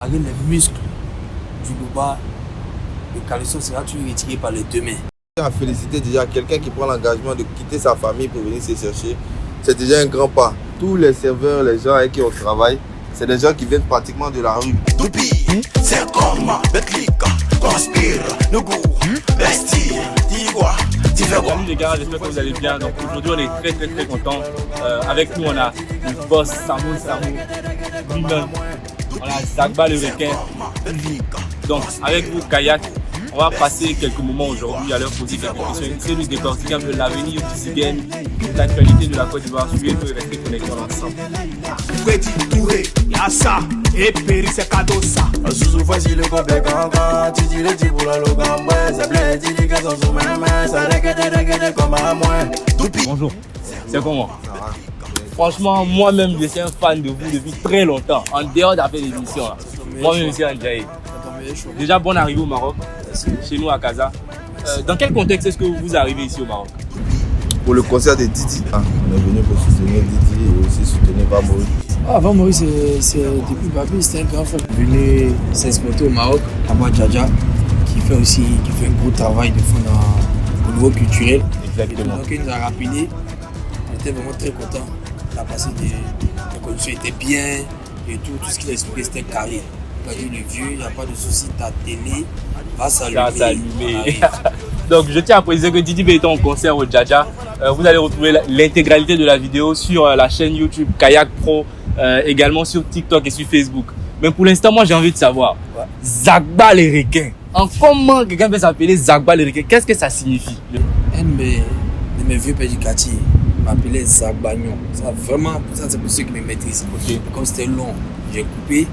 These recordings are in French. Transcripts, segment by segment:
Avec les muscles du bas, le caleçon sera toujours retiré par les deux mains. À féliciter déjà quelqu'un qui prend l'engagement de quitter sa famille pour venir se chercher. C'est déjà un grand pas. Tous les serveurs, les gens avec qui on travaille, c'est des gens qui viennent pratiquement de la rue. C'est comme Betclic, Conspire, Nougou, Bestie, Tigua. Salut les gars, j'espère que vous allez bien. Donc aujourd'hui on est très contents. Avec nous on a le boss Samo lui-même. On a Zagba le requin. Donc avec vous Kayak, on va passer quelques moments aujourd'hui à leur poser quelques questions. Essayer de décortiquer un peu l'avenir du Zigen, l'actualité de la Côte d'Ivoire. Suivez-nous et restez connectés ensemble. Et Péri c'est cadeau ça. Sous voici le complet cancan. Tu dis le petit pour le gamboué. C'est plein de petits sont sous mes mains. Ça regarde comme à moi. Bonjour, c'est comment? Franchement, moi-même je suis un fan de vous depuis très longtemps. En dehors d'affaires d'émission. Moi-même je suis un Djaï. Déjà bonne arrivée au Maroc, chez nous à Casa. Dans quel contexte est-ce que vous arrivez ici au Maroc? Pour le concert de Didi. On est venu pour soutenir Didi et aussi soutenir Vamori. Avant Maurice, c'est depuis Babi, c'était un grand frère venu s'exporter au Maroc, à Djaja, qui fait un gros travail de fond au niveau culturel. Exactement. Donc il nous a rappelé, on était vraiment très contents. La passé les conditions étaient bien et tout ce qu'il a expliqué c'était carré. Il a dit le vieux, il n'y a pas de souci, ta télé va s'allumer. Donc je tiens à préciser que Didi B était en concert au Djaja. Vous allez retrouver l'intégralité de la vidéo sur la chaîne YouTube Kayak Pro, également sur TikTok et sur Facebook. Mais pour l'instant, moi j'ai envie de savoir, Zagba les requins. Comment quelqu'un peut s'appeler Zagba les requins? Qu'est-ce que ça signifie? Un de mes vieux pères du quartier m'appelait Zagbagnon. Ça vraiment, ça c'est pour ceux qui me maîtrisent. Okay. Comme c'était long, j'ai coupé,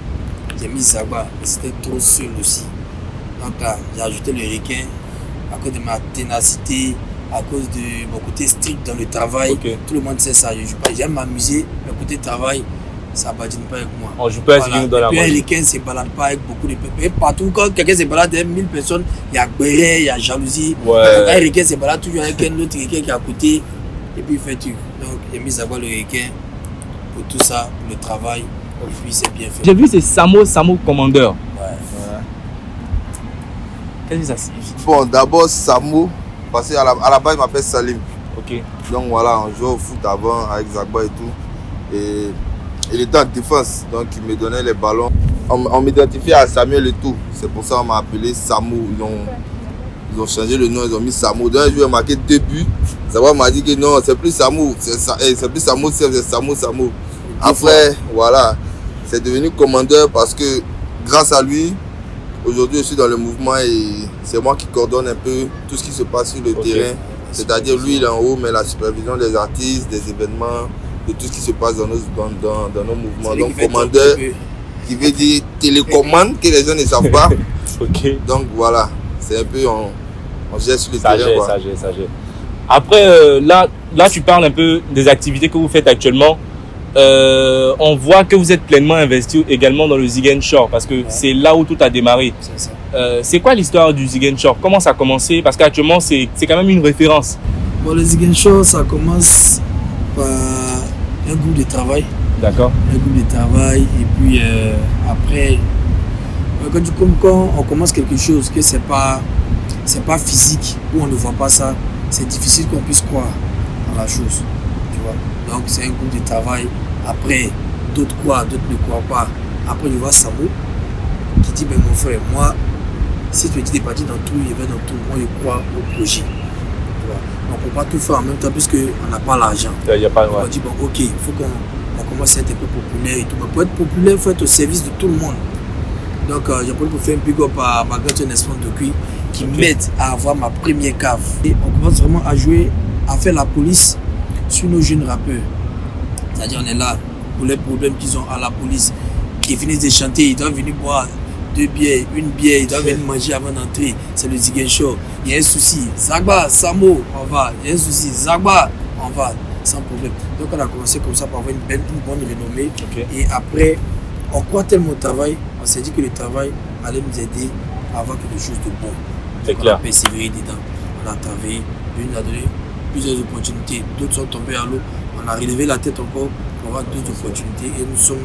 j'ai mis Zagba, mais c'était trop seul aussi. Donc là, j'ai ajouté le requin à cause de ma ténacité, à cause de mon côté strict dans le travail. Okay. Tout le monde sait ça. J'aime m'amuser, mais côté travail, ça ne badine pas avec moi. On joue pas à dans la un requin ne se balade pas avec beaucoup de personnes. Et partout, quand quelqu'un se balade avec 1000 personnes, il y a béret, il y a jalousie. Ouais. Un requin se balade toujours avec un autre requin qui est à côté. Et puis il fait tout. Donc j'ai mis à voir le requin pour tout ça, pour le travail. Et puis c'est bien fait. J'ai vu c'est Samo Commandeur. Ouais. Qu'est-ce que ça signifie? Bon, d'abord Samo, parce qu'à la base, il m'appelle Salim. Ok. Donc voilà, on jouait au foot avant avec Zagba et tout. Et il était en défense, donc il me donnait les ballons. On m'identifiait à Samuel et tout. C'est pour ça qu'on m'a appelé Samo. Ils ont changé le nom, ils ont mis Samo. Donc un jour, il a marqué 2 buts. Zagba m'a dit que non, c'est plus Samo. C'est plus Samo, c'est Samo. Après, voilà, c'est devenu commandeur parce que grâce à lui, aujourd'hui, je suis dans le mouvement et c'est moi qui coordonne un peu tout ce qui se passe sur le terrain. C'est-à-dire, lui, il est en haut, mais la supervision des artistes, des événements, de tout ce qui se passe dans nos mouvements. Donc, commandeur, qui veut dire télécommande, que les gens ne savent pas. Ok. Donc, voilà, c'est un peu, on gère sur le terrain. Ça gère. Après, là, tu parles un peu des activités que vous faites actuellement. On voit que vous êtes pleinement investi également dans le Zigen Shore parce que c'est là où tout a démarré. C'est quoi l'histoire du Zigen Shore? Comment ça a commencé? Parce qu'actuellement, c'est quand même une référence. Bon, le Zigen Shore, ça commence par un groupe de travail. D'accord. Un groupe de travail et puis après, quand on commence quelque chose, que c'est pas physique, où on ne voit pas ça, c'est difficile qu'on puisse croire dans la chose. Tu vois? Donc c'est un groupe de travail. Après, d'autres croient, d'autres ne croient pas. Après, je vois Samo qui dit, ben mon frère, moi, si tu me dis de partir dans tout, il va dans tout. Moi, je crois au projet. Tu vois? On ne peut pas tout faire en même temps puisqu'on n'a pas l'argent. On dit, bon, ok, il faut qu'on commence à être un peu populaire et tout. Mais pour être populaire, il faut être au service de tout le monde. Donc, j'ai appris pour faire un big up à Margaret Nesfond de Cuy qui m'aide à avoir ma première cave. Et on commence vraiment à jouer, à faire la police sur nos jeunes rappeurs. C'est-à-dire, on est là pour les problèmes qu'ils ont à la police. Ils finissent de chanter, ils doivent venir boire 2 bières, une bière, ils doivent venir manger avant d'entrer. C'est le Zigen Shore. Il y a un souci. Zagba, Samo, on va. Il y a un souci. Zagba, on va. Sans problème. Donc, on a commencé comme ça pour avoir une bonne renommée. Et après, on croit tellement au travail, on s'est dit que le travail allait nous aider à avoir quelque chose de bon. C'est clair. On a persévéré dedans. On a travaillé. Dieu nous a donné plusieurs opportunités. D'autres sont tombés à l'eau. On a relevé la tête encore pour avoir d'autres opportunités et nous sommes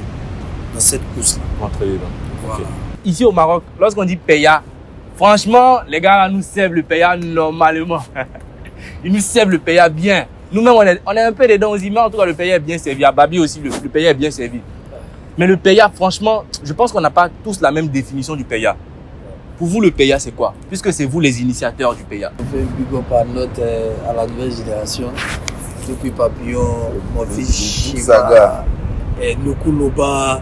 dans cette course-là. Très bien. Voilà. Ici au Maroc, lorsqu'on dit Peya, franchement, les gars là nous servent le Peya normalement. Ils nous servent le Peya bien. Nous-mêmes, on est un peu dedans aussi, mais en tout cas, le Peya est bien servi. À Babi aussi, le Peya est bien servi. Mais le Peya, franchement, je pense qu'on n'a pas tous la même définition du Peya. Pour vous, le Peya, c'est quoi? Puisque c'est vous les initiateurs du Peya. On fait un big up à la nouvelle génération. Depuis Papillon, mon fils Saga. et Nuku Loba,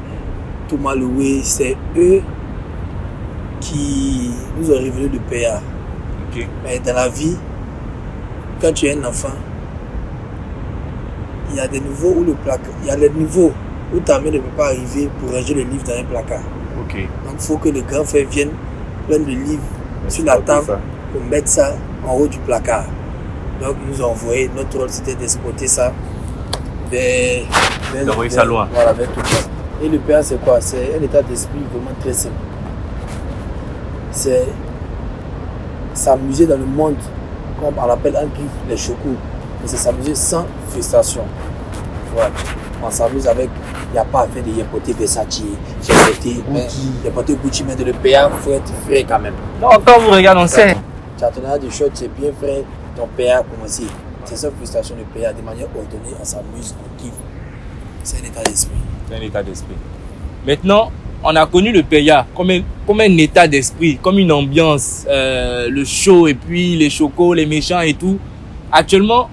Thomas Loué, c'est eux qui nous ont révélé le Peya. Ok. Mais dans la vie, quand tu es un enfant, il y a des niveaux où le placard, il y a les niveaux où ta main ne peut pas arriver pour ranger le livre dans un placard. Ok. Donc il faut que les grands frères viennent prendre le livre sur la table pour mettre ça en haut du placard. Donc ils nous ont envoyé, notre rôle c'était d'exporter ça vers D'envoyer ça loin. Voilà, vers tout le monde. Et le Peya c'est quoi? C'est un état d'esprit vraiment très simple. C'est s'amuser dans le monde, comme on l'appelle en griffe les chocos. Mais c'est s'amuser sans frustration. Voilà. On s'amuse avec, il n'y a pas à faire de yepoter Versace, yepoter Gucci, mais de le Peya, il faut être frais quand même. Non, quand on vous regarde, on sait. Tu as ton âge de short, tu es bien frais, ton Peya comme aussi. C'est ça frustration de Peya, de manière ordonnée, on s'amuse, on kiffe. C'est un état d'esprit. C'est un état d'esprit. Maintenant, on a connu le Peya comme un état d'esprit, comme une ambiance, le show et puis les chocos, les méchants et tout. Actuellement,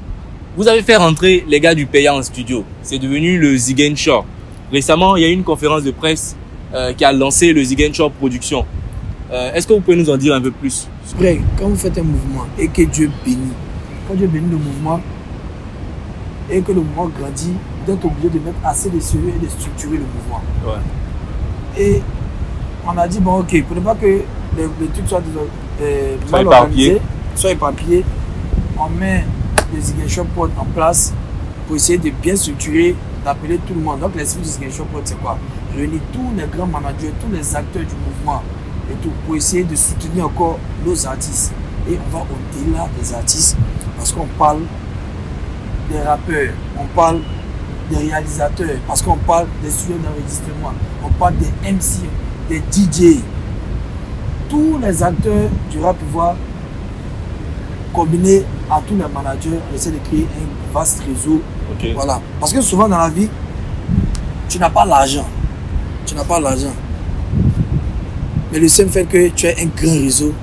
vous avez fait rentrer les gars du Peya en studio. C'est devenu le Zigen Shop. Récemment, il y a eu une conférence de presse qui a lancé le Zigen Shop Production. Est-ce que vous pouvez nous en dire un peu plus? Après, quand vous faites un mouvement et que Dieu bénit, quand Dieu bénit le mouvement et que le mouvement grandit, vous êtes obligé de mettre assez de sérieux et de structurer le mouvement. Ouais. Et on a dit, bon ok, pour ne pas que les trucs soient Soit mal éparpillés. organisés, soient éparpillés, on met les Zigen Shop Pod en place pour essayer de bien structurer, d'appeler tout le monde. Donc l'esprit du Zigen Shop Pod c'est quoi? Réunir tous les grands managers, tous les acteurs du mouvement et tout pour essayer de soutenir encore nos artistes. Et on va au-delà des artistes parce qu'on parle des rappeurs, on parle des réalisateurs, parce qu'on parle des studios d'enregistrement, on parle des MC, des DJ. Tous les acteurs du rap pouvoir combinés à tous les managers, on essaie de créer un vaste réseau. Ok. Voilà. Parce que souvent dans la vie, tu n'as pas l'argent. Tu n'as pas l'argent. Mais le seul fait que tu aies un grand réseau,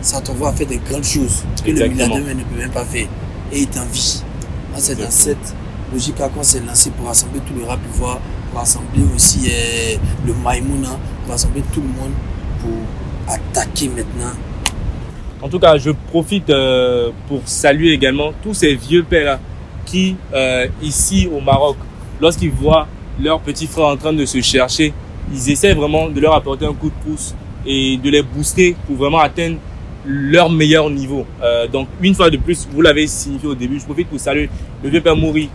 ça t'envoie à faire des grandes choses que le Exactement. milliardaire ne peut même pas faire. Et il t'envie. C'est dans cette logique-là qu'on s'est lancé pour rassembler tout le rap pouvoir, pour rassembler aussi le Maïmouna, pour rassembler tout le monde pour attaquer maintenant. En tout cas, je profite pour saluer également tous ces vieux pères-là qui, ici au Maroc, lorsqu'ils voient leurs petits frères en train de se chercher, ils essaient vraiment de leur apporter un coup de pouce et de les booster pour vraiment atteindre leur meilleur niveau. Donc, une fois de plus, vous l'avez signifié au début, je profite pour saluer le vieux père Mouri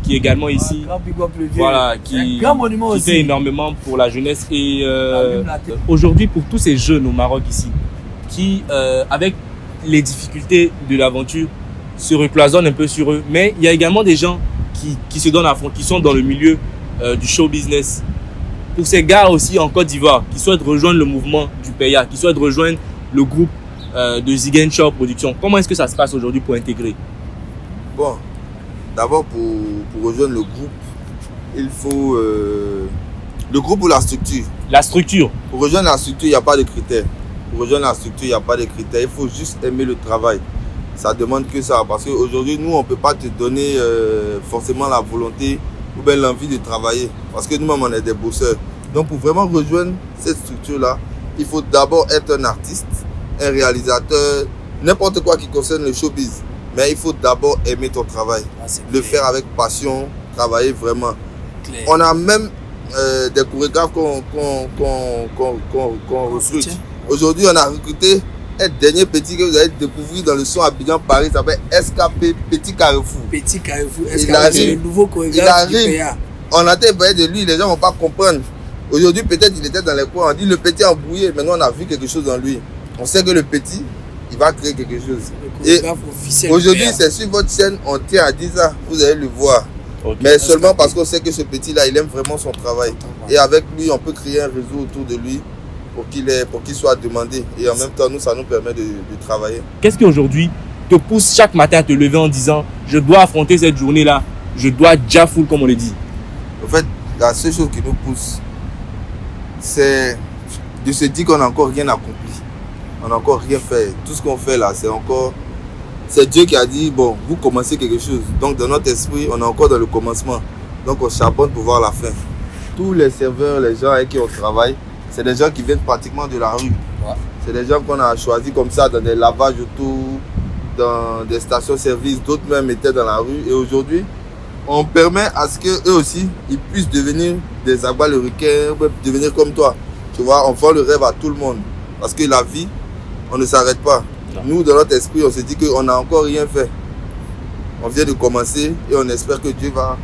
qui est également ici. Un grand big up le vieux. Voilà, Un qui grand monument fait aussi. énormément pour la jeunesse. Et Allume la tête. aujourd'hui, pour tous ces jeunes au Maroc ici, qui, avec les difficultés de l'aventure, se recloisonnent un peu sur eux. Mais il y a également des gens qui se donnent à fond, qui sont dans le milieu du show business. Pour ces gars aussi en Côte d'Ivoire, qui souhaitent rejoindre le mouvement du Peya, qui souhaitent rejoindre le groupe de Zigen Shop Production, comment est-ce que ça se passe aujourd'hui pour intégrer? Bon, d'abord pour rejoindre le groupe, il faut le groupe ou la structure. La structure. Pour rejoindre la structure, il n'y a pas de critères. Pour rejoindre la structure, il n'y a pas de critères. Il faut juste aimer le travail. Ça demande que ça. Parce qu'aujourd'hui, nous, on ne peut pas te donner forcément la volonté ou bien l'envie de travailler. Parce que nous-mêmes, on est des bosseurs. Donc, pour vraiment rejoindre cette structure-là, il faut d'abord être un artiste, un réalisateur, n'importe quoi qui concerne le showbiz. Mais il faut d'abord aimer ton travail. Le faire avec passion, travailler vraiment. Clair. On a même des chorégraphes qu'on recrute. Aujourd'hui, on a recruté un dernier petit que vous allez découvrir dans le son Abidjan Paris, ça s'appelle SKP Petit Carrefour. Petit Carrefour, Il est-ce que arrive. c'est le nouveau Il chorégraphe du arrive. Peya? On a été parler de lui, les gens ne vont pas comprendre. Aujourd'hui, peut-être il était dans les coins, on dit le petit embrouillé, maintenant on a vu quelque chose en lui. On sait que le petit, il va créer quelque chose. Le chorégraphe officiel du Aujourd'hui, Peya. c'est sur votre chaîne, on tient à dire ça, vous allez le voir. Ok. Mais seulement parce qu'on sait que ce petit-là, il aime vraiment son travail. Et avec lui, on peut créer un réseau autour de lui pour qu'il soit demandé. Et en même temps, nous, ça nous permet de travailler. Qu'est-ce qui aujourd'hui te pousse chaque matin à te lever en disant je dois affronter cette journée-là, je dois déjà full comme on le dit? En fait, la seule chose qui nous pousse, c'est de se dire qu'on n'a encore rien accompli. On n'a encore rien fait. Tout ce qu'on fait là, c'est Dieu qui a dit, bon, vous commencez quelque chose. Donc dans notre esprit, on est encore dans le commencement. Donc on charbonne pour voir la fin. Tous les serveurs, les gens avec qui on travaille, c'est des gens qui viennent pratiquement de la rue. Ouais. C'est des gens qu'on a choisis comme ça dans des lavages autour, dans des stations-service. D'autres même étaient dans la rue. Et aujourd'hui, on permet à ce qu'eux aussi, ils puissent devenir des Zagba le requin, devenir comme toi. Tu vois, on vend le rêve à tout le monde. Parce que la vie, on ne s'arrête pas. Non. Nous, dans notre esprit, on se dit qu'on n'a encore rien fait. On vient de commencer et on espère que Dieu va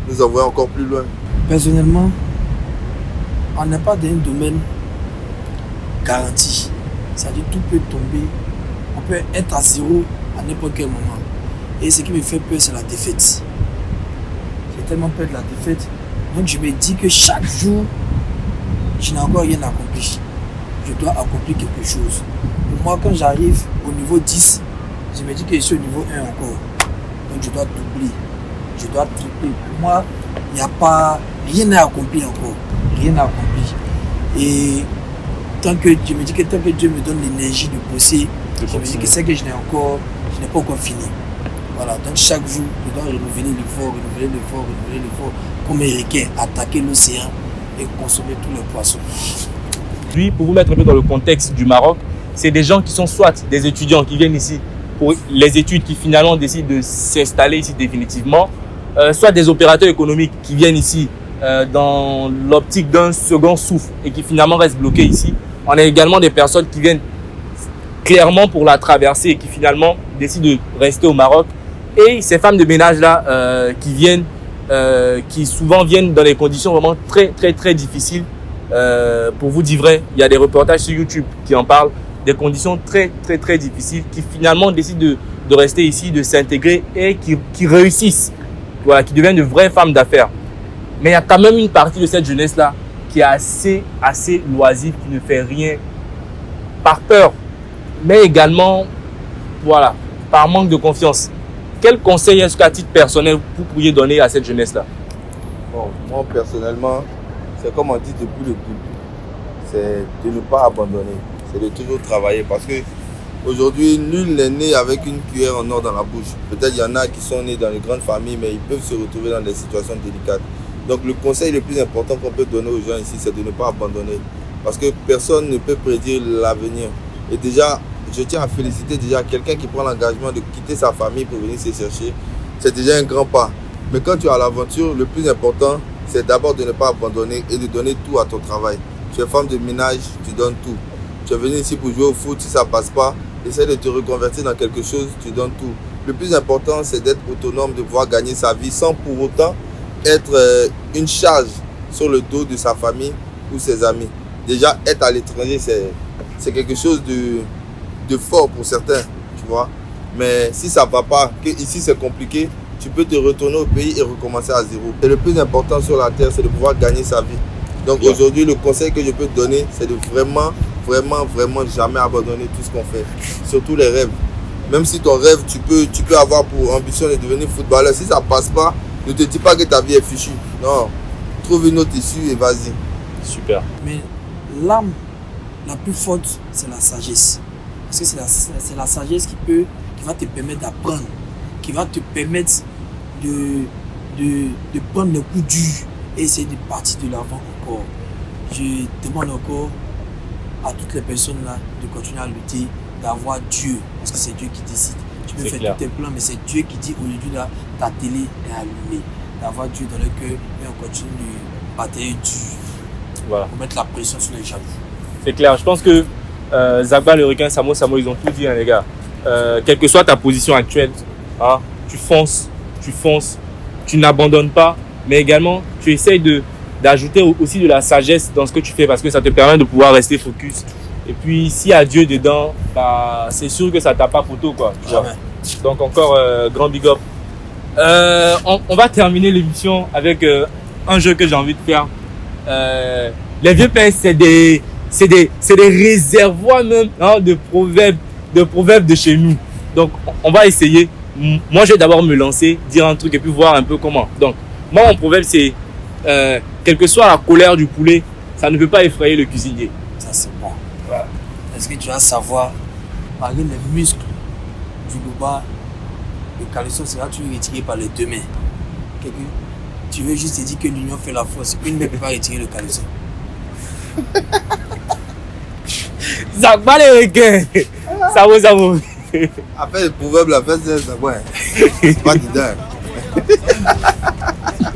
nous envoyer encore plus loin. Personnellement, on n'est pas dans un domaine garanti. C'est-à-dire tout peut tomber. On peut être à zéro à n'importe quel moment. Et ce qui me fait peur, c'est la défaite. J'ai tellement peur de la défaite. Donc je me dis que chaque jour, je n'ai encore rien accompli. Je dois accomplir quelque chose. Pour moi, quand j'arrive au niveau 10, je me dis que je suis au niveau 1 encore. Donc je dois doubler. Je dois tripler. Pour moi, il n'y a pas... Rien n'est accompli encore. Rien n'est accompli. Et je me dis que tant que Dieu me donne l'énergie de bosser, je me dis que c'est que je n'ai pas encore fini. Voilà, donc chaque jour, je dois renouveler l'effort, comme un requin, attaquer l'océan et consommer tous les poissons. Lui, pour vous mettre un peu dans le contexte du Maroc, c'est des gens qui sont soit des étudiants qui viennent ici pour les études, qui finalement décident de s'installer ici définitivement, soit des opérateurs économiques qui viennent ici dans l'optique d'un second souffle et qui finalement restent bloqués ici. On a également des personnes qui viennent clairement pour la traversée et qui finalement décident de rester au Maroc. Et ces femmes de ménage-là qui souvent viennent dans des conditions vraiment très, très, très difficiles. Pour vous dire vrai, il y a des reportages sur YouTube qui en parlent, des conditions très, très, très difficiles, qui finalement décident de rester ici, de s'intégrer et qui réussissent, voilà, qui deviennent de vraies femmes d'affaires. Mais il y a quand même une partie de cette jeunesse-là qui est assez loisive, qui ne fait rien par peur, mais également, voilà, par manque de confiance. Quel conseil est-ce qu'à titre personnel vous pourriez donner à cette jeunesse-là? Bon, moi, personnellement, c'est comme on dit depuis le début, c'est de ne pas abandonner, c'est de toujours travailler parce que aujourd'hui, nul n'est né avec une cuillère en or dans la bouche. Peut-être il y en a qui sont nés dans les grandes familles, mais ils peuvent se retrouver dans des situations délicates. Donc le conseil le plus important qu'on peut donner aux gens ici, c'est de ne pas abandonner parce que personne ne peut prédire l'avenir. Et déjà, je tiens à féliciter déjà quelqu'un qui prend l'engagement de quitter sa famille pour venir se chercher. C'est déjà un grand pas. Mais quand tu as l'aventure, le plus important, c'est d'abord de ne pas abandonner et de donner tout à ton travail. Tu es femme de ménage, tu donnes tout. Tu es venu ici pour jouer au foot, si ça ne passe pas, essaie de te reconvertir dans quelque chose, tu donnes tout. Le plus important, c'est d'être autonome, de pouvoir gagner sa vie sans pour autant être une charge sur le dos de sa famille ou ses amis. Déjà, être à l'étranger, c'est quelque chose de fort pour certains, tu vois. Mais si ça ne va pas, que ici c'est compliqué, tu peux te retourner au pays et recommencer à zéro. Et le plus important sur la terre, c'est de pouvoir gagner sa vie. Donc aujourd'hui, le conseil que je peux te donner, c'est de vraiment jamais abandonner tout ce qu'on fait. Surtout les rêves. Même si ton rêve, tu peux avoir pour ambition de devenir footballeur. Si ça ne passe pas, ne te dis pas que ta vie est fichue. Non, trouve une autre issue et vas-y. Super. Mais l'âme la plus forte, c'est la sagesse. Parce que c'est la sagesse qui va te permettre d'apprendre, qui va te permettre de prendre le coup dur et essayer de partir de l'avant encore. Je demande encore à toutes les personnes là de continuer à lutter, d'avoir Dieu, parce que c'est Dieu qui décide. Tu peux faire tous tes plans, mais c'est Dieu qui dit aujourd'hui là, ta télé est allumée. D'avoir Dieu dans le cœur et on continue de batailler dur. Voilà. Pour mettre la pression sur les jaloux. C'est clair. Je pense que Zagba, le requin, Samo, ils ont tout dit, hein, les gars. Quelle que soit ta position actuelle, hein, tu fonces, tu n'abandonnes pas, mais également tu essayes d'ajouter aussi de la sagesse dans ce que tu fais parce que ça te permet de pouvoir rester focus. Et puis, s'il y a Dieu dedans, bah, c'est sûr que ça ne t'a pas photo, quoi. Tu vois. Donc, encore grand big up. On va terminer l'émission avec un jeu que j'ai envie de faire. Les vieux PS, c'est des réservoirs même hein, de proverbes de chez nous. Donc, on va essayer. Moi, je vais d'abord me lancer, dire un truc et puis voir un peu comment. Donc, moi, mon proverbe, c'est quelle que soit la colère du poulet, ça ne peut pas effrayer le cuisinier. Ça, c'est bon. Voilà. Est-ce que tu vas savoir, malgré les muscles du loba, le caleçon sera toujours retiré par les deux mains. Tu veux juste te dire que l'union fait la force. Une main ne peut pas retirer le caleçon. Zagba les requins. Ça vaut. Après, le proverbe, la fête, c'est quoi? C'est pas dedans.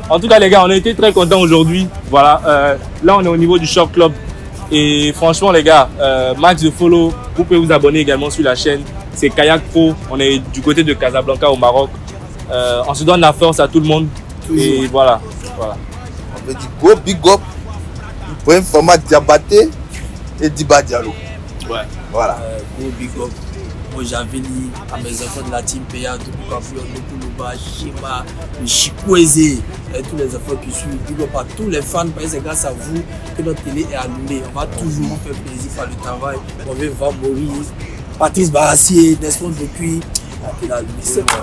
En tout cas, les gars, on a été très contents aujourd'hui. Voilà, là, on est au niveau du Shop Club. Et franchement, les gars, max de follow. Vous pouvez vous abonner également sur la chaîne. C'est Kayak Pro. On est du côté de Casablanca au Maroc. On se donne la force à tout le monde. Toujours. Et voilà. On veut dire go big up. Pour un format Diabaté et Diba Diallo. Ouais. Voilà. Go big up. Moi, j'avais dit à mes enfants de la team PA, tout le Kafuyon, Nokuluba, Shima, Chikweze, et tous les enfants qui suivent. Big up à tous les fans, parce que c'est grâce à vous que notre télé est allumée. On va toujours vous faire plaisir par le travail. On veut voir Maurice, Patrice Barassier, Desmond depuis.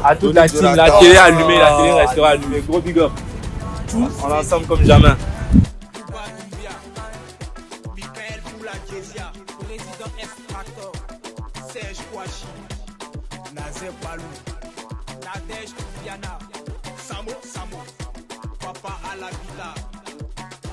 À toute la team, la télé est allumée, la télé restera allumée. Gros big up. Tout en ensemble comme jamais. Serge Kouachi, Nazer Balou, Nadège Diana, Samo, Papa Alabila.